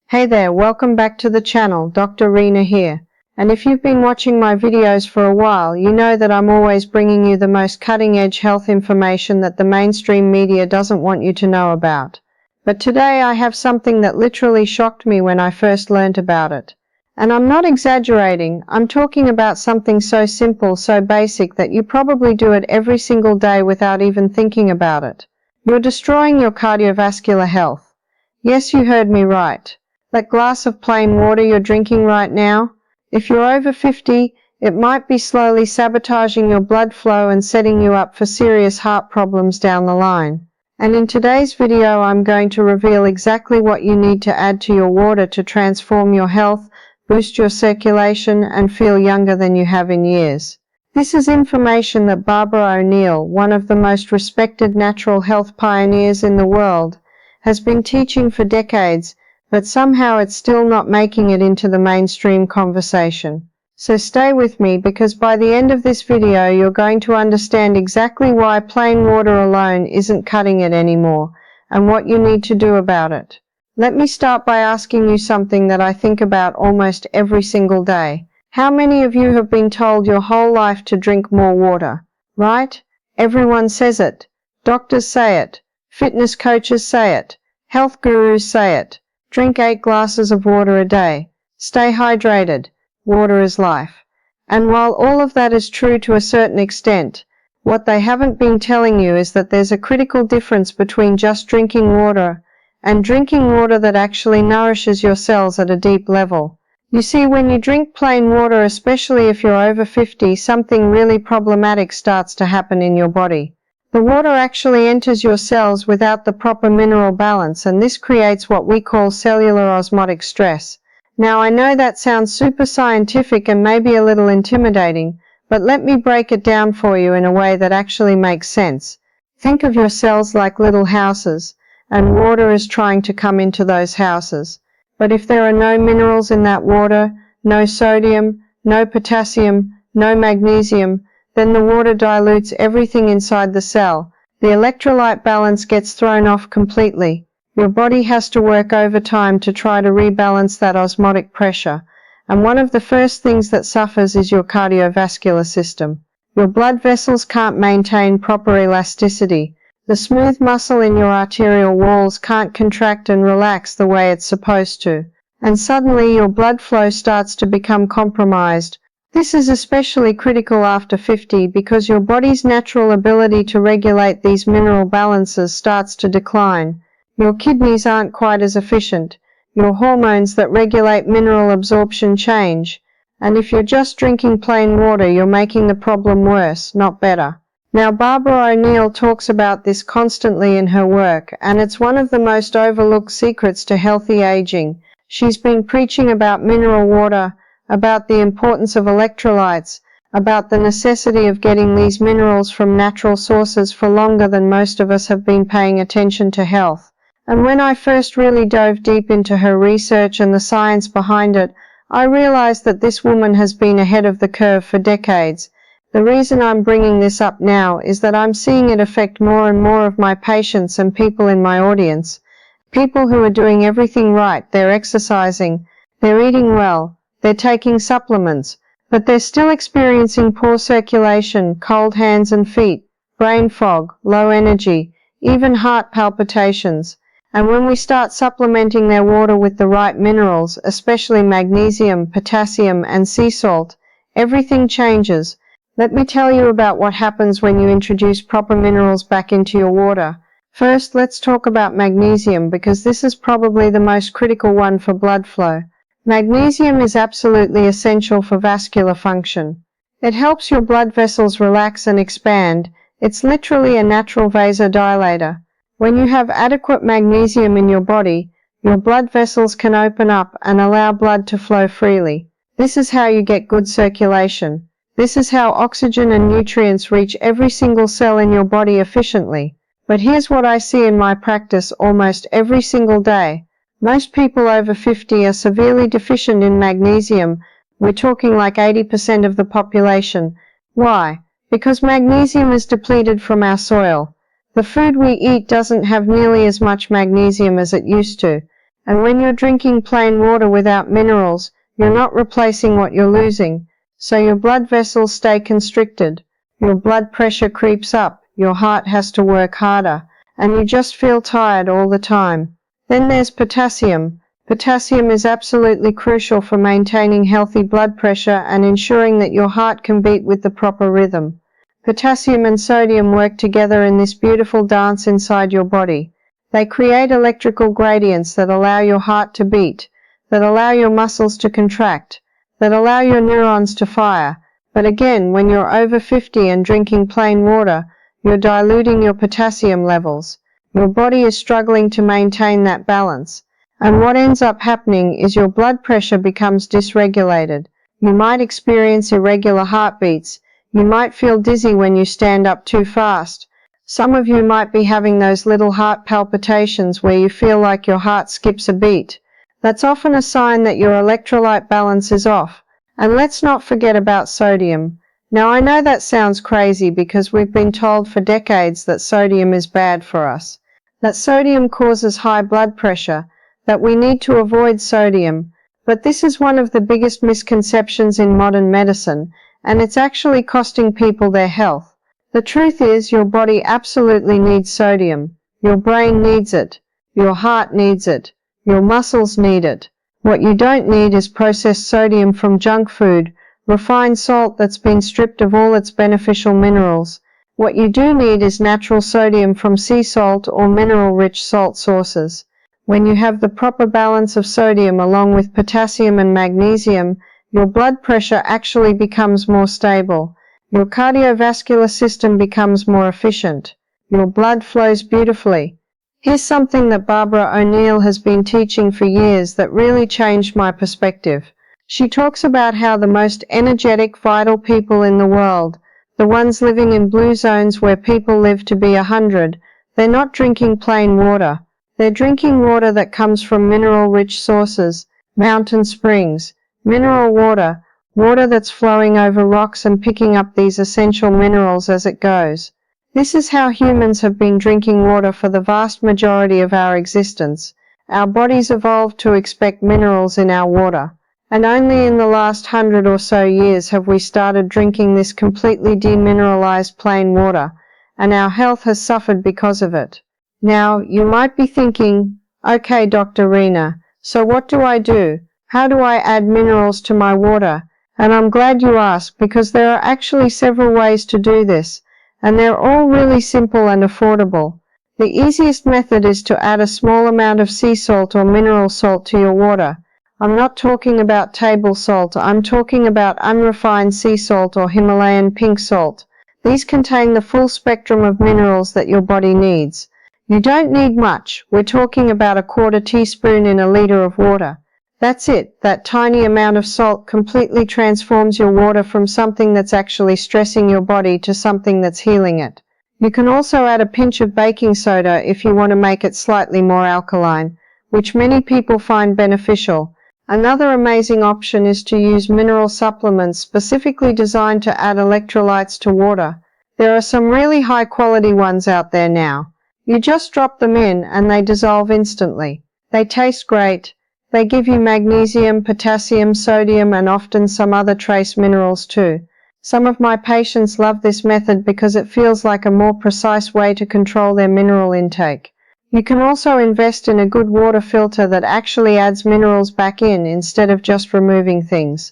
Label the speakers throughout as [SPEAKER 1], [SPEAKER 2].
[SPEAKER 1] Hey there, welcome back to the channel. Dr. Rena here. And if you've been watching my videos for a while, you know that I'm always bringing you the most cutting-edge health information that the mainstream media doesn't want you to know about. But today I have something that literally shocked me when I first learned about it. And I'm not exaggerating, I'm talking about something so simple, so basic that you probably do it every single day without even thinking about it. You're destroying your cardiovascular health. Yes, you heard me right. That glass of plain water you're drinking right now, if you're over 50, it might be slowly sabotaging your blood flow and setting you up for serious heart problems down the line. And in today's video, I'm going to reveal exactly what you need to add to your water to transform your health, boost your circulation, and feel younger than you have in years. This is information that Barbara O'Neill, one of the most respected natural health pioneers in the world, has been teaching for decades, but somehow it's still not making it into the mainstream conversation. So stay with me, because by the end of this video you're going to understand exactly why plain water alone isn't cutting it anymore, and what you need to do about it. Let me start by asking you something that I think about almost every single day. How many of you have been told your whole life to drink more water? Right? Everyone says it. Doctors say it. Fitness coaches say it. Health gurus say it. Drink 8 glasses of water a day. Stay hydrated. Water is life. And while all of that is true to a certain extent, what they haven't been telling you is that there's a critical difference between just drinking water and drinking water that actually nourishes your cells at a deep level. You see, when you drink plain water, especially if you're over 50, something really problematic starts to happen in your body. The water actually enters your cells without the proper mineral balance, and this creates what we call cellular osmotic stress. Now, I know that sounds super scientific and maybe a little intimidating, but let me break it down for you in a way that actually makes sense. Think of your cells like little houses, and water is trying to come into those houses. But if there are no minerals in that water, no sodium, no potassium, no magnesium, then the water dilutes everything inside the cell. The electrolyte balance gets thrown off completely. Your body has to work overtime to try to rebalance that osmotic pressure. And one of the first things that suffers is your cardiovascular system. Your blood vessels can't maintain proper elasticity. The smooth muscle in your arterial walls can't contract and relax the way it's supposed to. And suddenly your blood flow starts to become compromised. This is especially critical after 50 because your body's natural ability to regulate these mineral balances starts to decline. Your kidneys aren't quite as efficient. Your hormones that regulate mineral absorption change. And if you're just drinking plain water, you're making the problem worse, not better. Now, Barbara O'Neill talks about this constantly in her work, and it's one of the most overlooked secrets to healthy aging. She's been preaching about mineral water, about the importance of electrolytes, about the necessity of getting these minerals from natural sources for longer than most of us have been paying attention to health. And when I first really dove deep into her research and the science behind it, I realized that this woman has been ahead of the curve for decades. The reason I'm bringing this up now is that I'm seeing it affect more and more of my patients and people in my audience. People who are doing everything right, they're exercising, they're eating well, they're taking supplements, but they're still experiencing poor circulation, cold hands and feet, brain fog, low energy, even heart palpitations. And when we start supplementing their water with the right minerals, especially magnesium, potassium, and sea salt, everything changes. Let me tell you about what happens when you introduce proper minerals back into your water. First, let's talk about magnesium, because this is probably the most critical one for blood flow. Magnesium is absolutely essential for vascular function. It helps your blood vessels relax and expand. It's literally a natural vasodilator. When you have adequate magnesium in your body, your blood vessels can open up and allow blood to flow freely. This is how you get good circulation. This is how oxygen and nutrients reach every single cell in your body efficiently. But here's what I see in my practice almost every single day. Most people over 50 are severely deficient in magnesium. We're talking like 80% of the population. Why? Because magnesium is depleted from our soil. The food we eat doesn't have nearly as much magnesium as it used to. And when you're drinking plain water without minerals, you're not replacing what you're losing. So your blood vessels stay constricted, your blood pressure creeps up, your heart has to work harder, and you just feel tired all the time. Then there's potassium. Potassium is absolutely crucial for maintaining healthy blood pressure and ensuring that your heart can beat with the proper rhythm. Potassium and sodium work together in this beautiful dance inside your body. They create electrical gradients that allow your heart to beat, that allow your muscles to contract, that allow your neurons to fire. But again, when you're over 50 and drinking plain water, you're diluting your potassium levels. Your body is struggling to maintain that balance. And what ends up happening is your blood pressure becomes dysregulated. You might experience irregular heartbeats. You might feel dizzy when you stand up too fast. Some of you might be having those little heart palpitations where you feel like your heart skips a beat. That's often a sign that your electrolyte balance is off. And let's not forget about sodium. Now I know that sounds crazy because we've been told for decades that sodium is bad for us, that sodium causes high blood pressure, that we need to avoid sodium. But this is one of the biggest misconceptions in modern medicine, and it's actually costing people their health. The truth is, your body absolutely needs sodium. Your brain needs it. Your heart needs it. Your muscles need it. What you don't need is processed sodium from junk food, refined salt that's been stripped of all its beneficial minerals. What you do need is natural sodium from sea salt or mineral-rich salt sources. When you have the proper balance of sodium along with potassium and magnesium, your blood pressure actually becomes more stable. Your cardiovascular system becomes more efficient. Your blood flows beautifully. Here's something that Barbara O'Neill has been teaching for years that really changed my perspective. She talks about how the most energetic, vital people in the world, the ones living in blue zones where people live to be 100, they're not drinking plain water. They're drinking water that comes from mineral-rich sources, mountain springs, mineral water, water that's flowing over rocks and picking up these essential minerals as it goes. This is how humans have been drinking water for the vast majority of our existence. Our bodies evolved to expect minerals in our water, and only in the last 100 or so years have we started drinking this completely demineralized plain water, and our health has suffered because of it. Now, you might be thinking, okay, Dr. Rena, so what do I do? How do I add minerals to my water? And I'm glad you asked, because there are actually several ways to do this, and they're all really simple and affordable. The easiest method is to add a small amount of sea salt or mineral salt to your water. I'm not talking about table salt, I'm talking about unrefined sea salt or Himalayan pink salt. These contain the full spectrum of minerals that your body needs. You don't need much. We're talking about a quarter teaspoon in a liter of water. That's it. That tiny amount of salt completely transforms your water from something that's actually stressing your body to something that's healing it. You can also add a pinch of baking soda if you want to make it slightly more alkaline, which many people find beneficial. Another amazing option is to use mineral supplements specifically designed to add electrolytes to water. There are some really high-quality ones out there now. You just drop them in and they dissolve instantly. They taste great. They give you magnesium, potassium, sodium, and often some other trace minerals too. Some of my patients love this method because it feels like a more precise way to control their mineral intake. You can also invest in a good water filter that actually adds minerals back in instead of just removing things.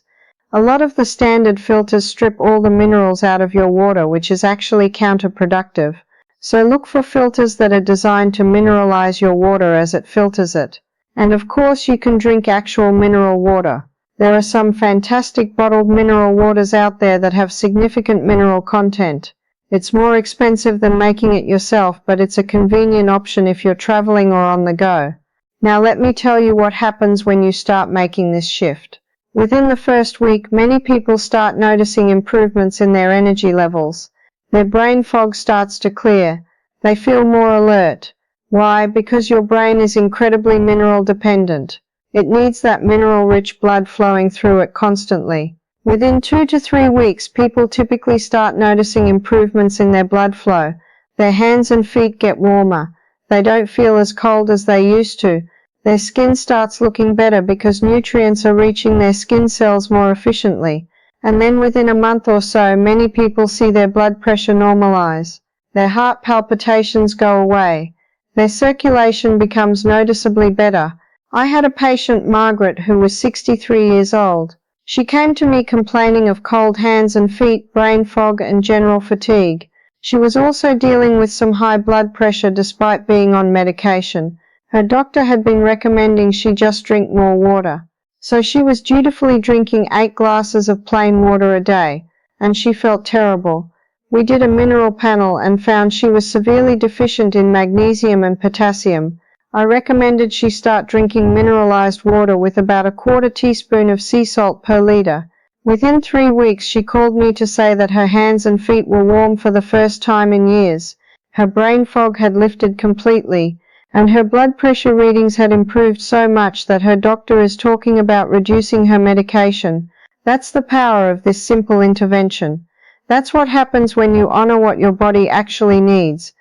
[SPEAKER 1] A lot of the standard filters strip all the minerals out of your water, which is actually counterproductive. So look for filters that are designed to mineralize your water as it filters it. And of course you can drink actual mineral water. There are some fantastic bottled mineral waters out there that have significant mineral content. It's more expensive than making it yourself, but it's a convenient option if you're traveling or on the go. Now let me tell you what happens when you start making this shift. Within the first week, many people start noticing improvements in their energy levels. Their brain fog starts to clear. They feel more alert. Why? Because your brain is incredibly mineral dependent. It needs that mineral-rich blood flowing through it constantly. Within 2 to 3 weeks, people typically start noticing improvements in their blood flow. Their hands and feet get warmer. They don't feel as cold as they used to. Their skin starts looking better because nutrients are reaching their skin cells more efficiently. And then within a month or so, many people see their blood pressure normalize. Their heart palpitations go away. Their circulation becomes noticeably better. I had a patient, Margaret, who was 63 years old. She came to me complaining of cold hands and feet, brain fog, and general fatigue. She was also dealing with some high blood pressure despite being on medication. Her doctor had been recommending she just drink more water. So she was dutifully drinking 8 glasses of plain water a day, and she felt terrible. We did a mineral panel and found she was severely deficient in magnesium and potassium. I recommended she start drinking mineralized water with about a 1/4 teaspoon of sea salt per liter. Within 3 weeks she called me to say that her hands and feet were warm for the first time in years. Her brain fog had lifted completely, and her blood pressure readings had improved so much that her doctor is talking about reducing her medication. That's the power of this simple intervention. That's what happens when you honor what your body actually needs.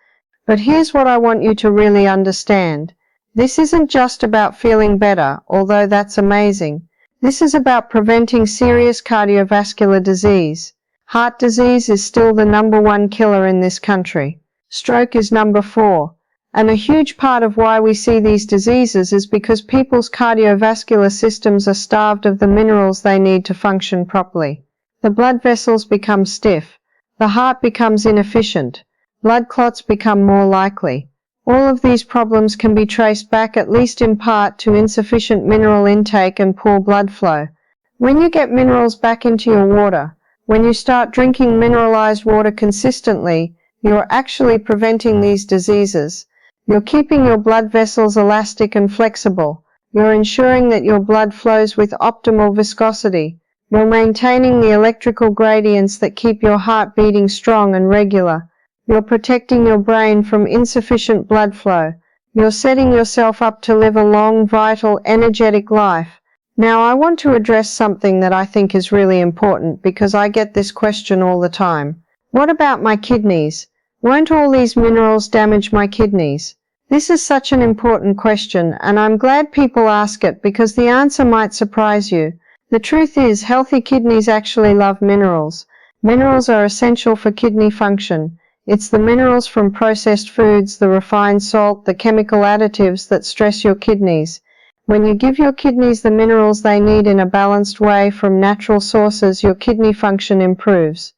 [SPEAKER 1] But here's what I want you to really understand. This isn't just about feeling better, although that's amazing. This is about preventing serious cardiovascular disease. Heart disease is still the #1 killer in this country. Stroke is #4. And a huge part of why we see these diseases is because people's cardiovascular systems are starved of the minerals they need to function properly. The blood vessels become stiff. The heart becomes inefficient. Blood clots become more likely. All of these problems can be traced back, at least in part, to insufficient mineral intake and poor blood flow. When you get minerals back into your water, when you start drinking mineralized water consistently, you're actually preventing these diseases. You're keeping your blood vessels elastic and flexible. You're ensuring that your blood flows with optimal viscosity. You're maintaining the electrical gradients that keep your heart beating strong and regular. You're protecting your brain from insufficient blood flow. You're setting yourself up to live a long, vital, energetic life. Now, I want to address something that I think is really important because I get this question all the time. What about my kidneys? Won't all these minerals damage my kidneys? This is such an important question, and I'm glad people ask it because the answer might surprise you. The truth is, healthy kidneys actually love minerals. Minerals are essential for kidney function. It's the minerals from processed foods, the refined salt, the chemical additives that stress your kidneys. When you give your kidneys the minerals they need in a balanced way from natural sources, your kidney function improves.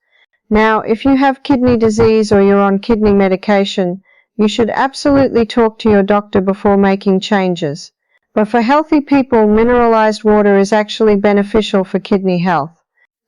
[SPEAKER 1] Now, if you have kidney disease or you're on kidney medication, you should absolutely talk to your doctor before making changes. But for healthy people, mineralized water is actually beneficial for kidney health.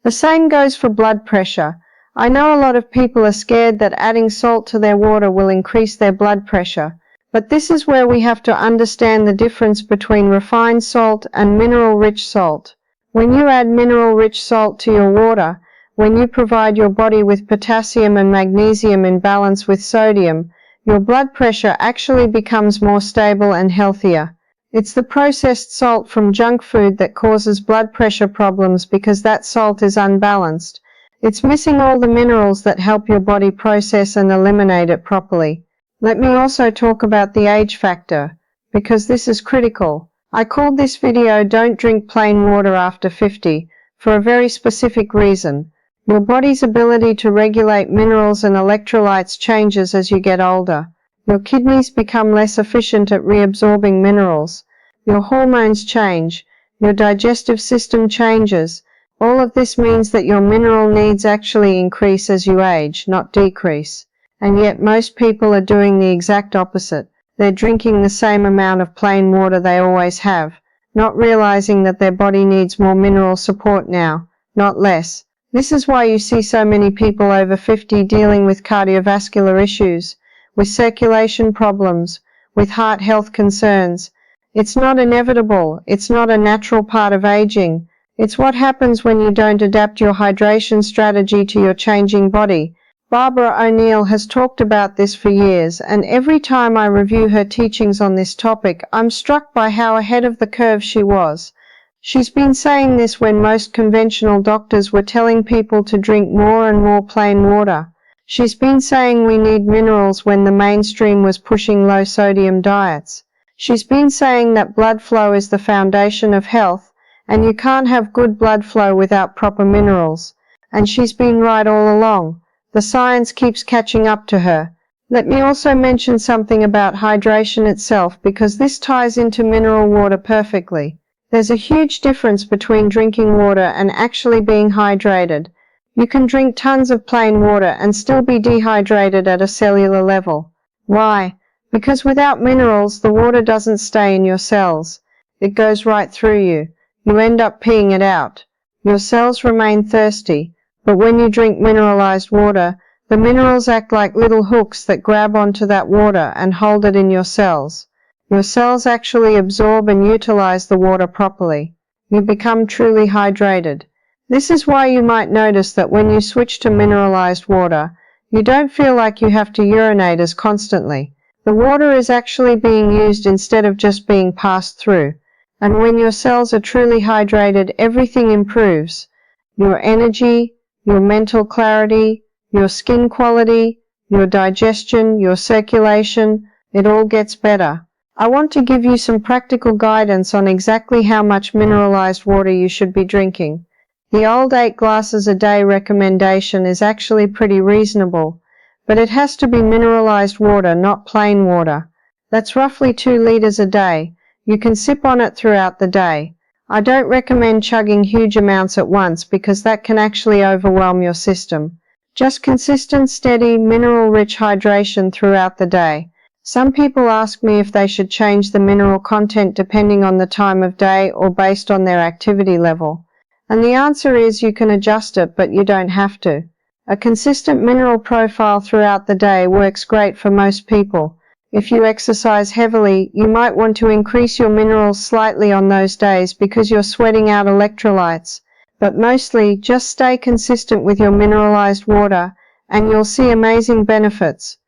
[SPEAKER 1] The same goes for blood pressure. I know a lot of people are scared that adding salt to their water will increase their blood pressure, but this is where we have to understand the difference between refined salt and mineral-rich salt. When you add mineral-rich salt to your water, when you provide your body with potassium and magnesium in balance with sodium, your blood pressure actually becomes more stable and healthier. It's the processed salt from junk food that causes blood pressure problems because that salt is unbalanced. It's missing all the minerals that help your body process and eliminate it properly. Let me also talk about the age factor, because this is critical. I called this video "Don't Drink Plain Water After 50" for a very specific reason. Your body's ability to regulate minerals and electrolytes changes as you get older. Your kidneys become less efficient at reabsorbing minerals. Your hormones change. Your digestive system changes. All of this means that your mineral needs actually increase as you age, not decrease. And yet most people are doing the exact opposite. They're drinking the same amount of plain water they always have, not realizing that their body needs more mineral support now, not less. This is why you see so many people over 50 dealing with cardiovascular issues, with circulation problems, with heart health concerns. It's not inevitable. It's not a natural part of aging. It's what happens when you don't adapt your hydration strategy to your changing body. Barbara O'Neill has talked about this for years, and every time I review her teachings on this topic, I'm struck by how ahead of the curve she was. She's been saying this when most conventional doctors were telling people to drink more and more plain water. She's been saying we need minerals when the mainstream was pushing low-sodium diets. She's been saying that blood flow is the foundation of health, and you can't have good blood flow without proper minerals. And she's been right all along. The science keeps catching up to her. Let me also mention something about hydration itself, because this ties into mineral water perfectly. There's a huge difference between drinking water and actually being hydrated. You can drink tons of plain water and still be dehydrated at a cellular level. Why? Because without minerals, the water doesn't stay in your cells. It goes right through you. You end up peeing it out. Your cells remain thirsty, but when you drink mineralized water, the minerals act like little hooks that grab onto that water and hold it in your cells. Your cells actually absorb and utilize the water properly. You become truly hydrated. This is why you might notice that when you switch to mineralized water, you don't feel like you have to urinate as constantly. The water is actually being used instead of just being passed through. And when your cells are truly hydrated, everything improves. Your energy, your mental clarity, your skin quality, your digestion, your circulation, it all gets better. I want to give you some practical guidance on exactly how much mineralized water you should be drinking. The old 8 glasses a day recommendation is actually pretty reasonable, but it has to be mineralized water, not plain water. That's roughly 2 liters a day. You can sip on it throughout the day. I don't recommend chugging huge amounts at once because that can actually overwhelm your system. Just consistent, steady, mineral-rich hydration throughout the day. Some people ask me if they should change the mineral content depending on the time of day or based on their activity level. And the answer is you can adjust it, but you don't have to. A consistent mineral profile throughout the day works great for most people. If you exercise heavily, you might want to increase your minerals slightly on those days because you're sweating out electrolytes. But mostly, just stay consistent with your mineralized water, and you'll see amazing benefits.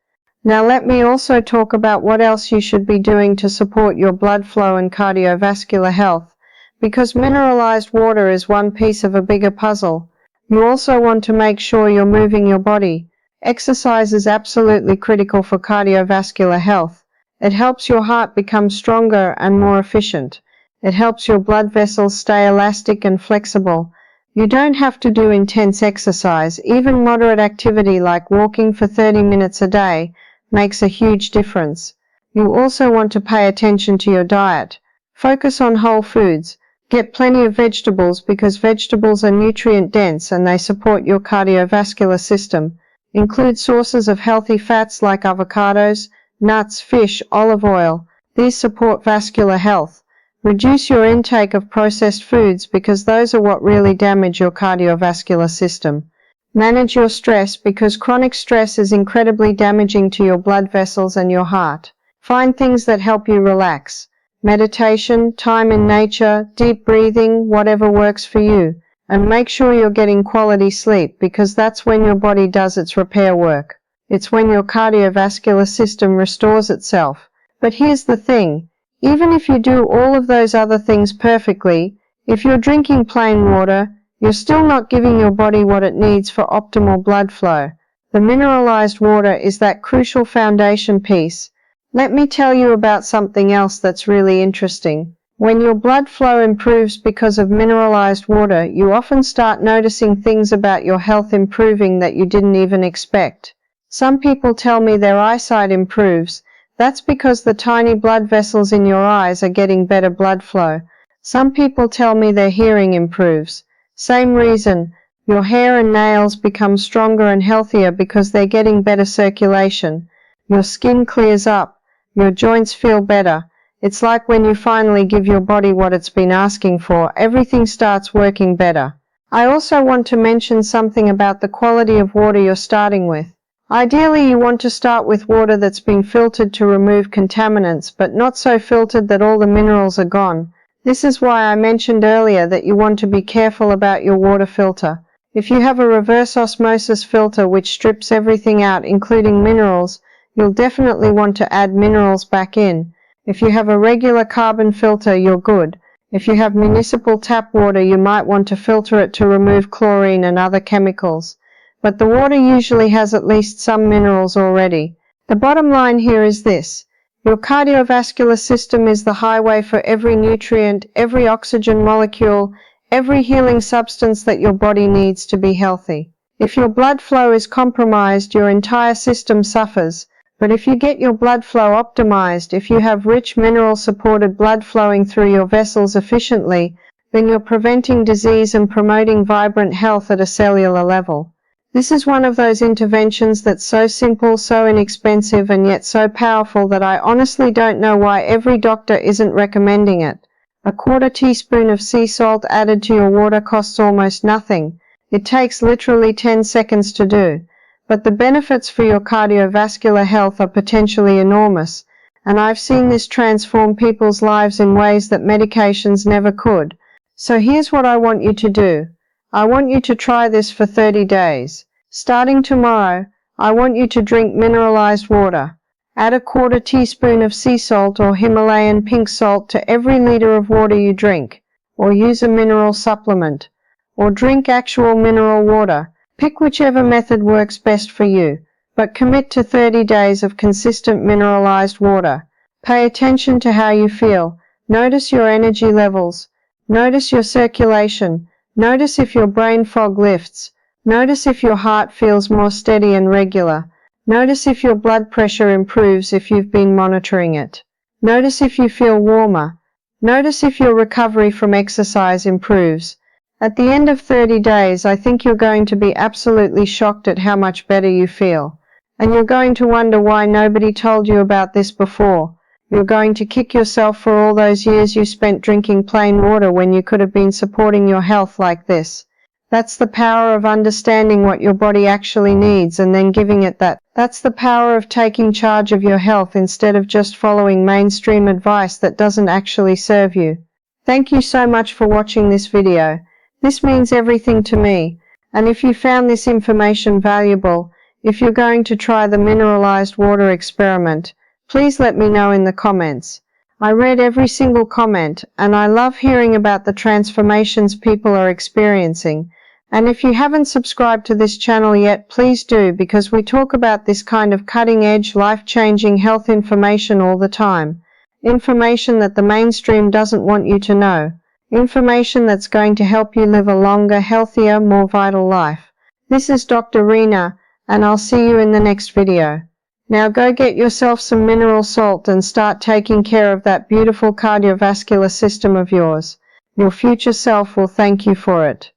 [SPEAKER 1] Now let me also talk about what else you should be doing to support your blood flow and cardiovascular health. Because mineralized water is one piece of a bigger puzzle, you also want to make sure you're moving your body. Exercise is absolutely critical for cardiovascular health. It helps your heart become stronger and more efficient. It helps your blood vessels stay elastic and flexible. You don't have to do intense exercise. Even moderate activity like walking for 30 minutes a day makes a huge difference. You also want to pay attention to your diet. Focus on whole foods. Get plenty of vegetables because vegetables are nutrient dense and they support your cardiovascular system. Include sources of healthy fats like avocados, nuts, fish, olive oil. These support vascular health. Reduce your intake of processed foods because those are what really damage your cardiovascular system. Manage your stress because chronic stress is incredibly damaging to your blood vessels and your heart. Find things that help you relax. Meditation, time in nature, deep breathing, whatever works for you. And make sure you're getting quality sleep because that's when your body does its repair work. It's when your cardiovascular system restores itself. But here's the thing. Even if you do all of those other things perfectly, if you're drinking plain water, you're still not giving your body what it needs for optimal blood flow. The mineralized water is that crucial foundation piece. Let me tell you about something else that's really interesting. When your blood flow improves because of mineralized water, you often start noticing things about your health improving that you didn't even expect. Some people tell me their eyesight improves. That's because the tiny blood vessels in your eyes are getting better blood flow. Some people tell me their hearing improves. Same reason. Your hair and nails become stronger and healthier because they're getting better circulation. Your skin clears up. Your joints feel better. It's like when you finally give your body what it's been asking for, everything starts working better. I also want to mention something about the quality of water you're starting with. Ideally, you want to start with water that's been filtered to remove contaminants, but not so filtered that all the minerals are gone. This is why I mentioned earlier that you want to be careful about your water filter. If you have a reverse osmosis filter which strips everything out, including minerals, you'll definitely want to add minerals back in. If you have a regular carbon filter, you're good. If you have municipal tap water, you might want to filter it to remove chlorine and other chemicals. But the water usually has at least some minerals already. The bottom line here is this. Your cardiovascular system is the highway for every nutrient, every oxygen molecule, every healing substance that your body needs to be healthy. If your blood flow is compromised, your entire system suffers. But if you get your blood flow optimized, if you have rich mineral-supported blood flowing through your vessels efficiently, then you're preventing disease and promoting vibrant health at a cellular level. This is one of those interventions that's so simple, so inexpensive, and yet so powerful that I honestly don't know why every doctor isn't recommending it. A quarter teaspoon of sea salt added to your water costs almost nothing. It takes literally 10 seconds to do. But the benefits for your cardiovascular health are potentially enormous, and I've seen this transform people's lives in ways that medications never could. So here's what I want you to do. I want you to try this for 30 days. Starting tomorrow, I want you to drink mineralized water. Add a quarter teaspoon of sea salt or Himalayan pink salt to every liter of water you drink, or use a mineral supplement, or drink actual mineral water. Pick whichever method works best for you, but commit to 30 days of consistent mineralized water. Pay attention to how you feel. Notice your energy levels. Notice your circulation. Notice if your brain fog lifts. Notice if your heart feels more steady and regular. Notice if your blood pressure improves if you've been monitoring it. Notice if you feel warmer. Notice if your recovery from exercise improves. At the end of 30 days, I think you're going to be absolutely shocked at how much better you feel. And you're going to wonder why nobody told you about this before. You're going to kick yourself for all those years you spent drinking plain water when you could have been supporting your health like this. That's the power of understanding what your body actually needs and then giving it that. That's the power of taking charge of your health instead of just following mainstream advice that doesn't actually serve you. Thank you so much for watching this video. This means everything to me. And if you found this information valuable, if you're going to try the mineralized water experiment, please let me know in the comments. I read every single comment, and I love hearing about the transformations people are experiencing. And if you haven't subscribed to this channel yet, please do, because we talk about this kind of cutting-edge, life-changing health information all the time. Information that the mainstream doesn't want you to know. Information that's going to help you live a longer, healthier, more vital life. This is Dr. Rena, and I'll see you in the next video. Now go get yourself some mineral salt and start taking care of that beautiful cardiovascular system of yours. Your future self will thank you for it.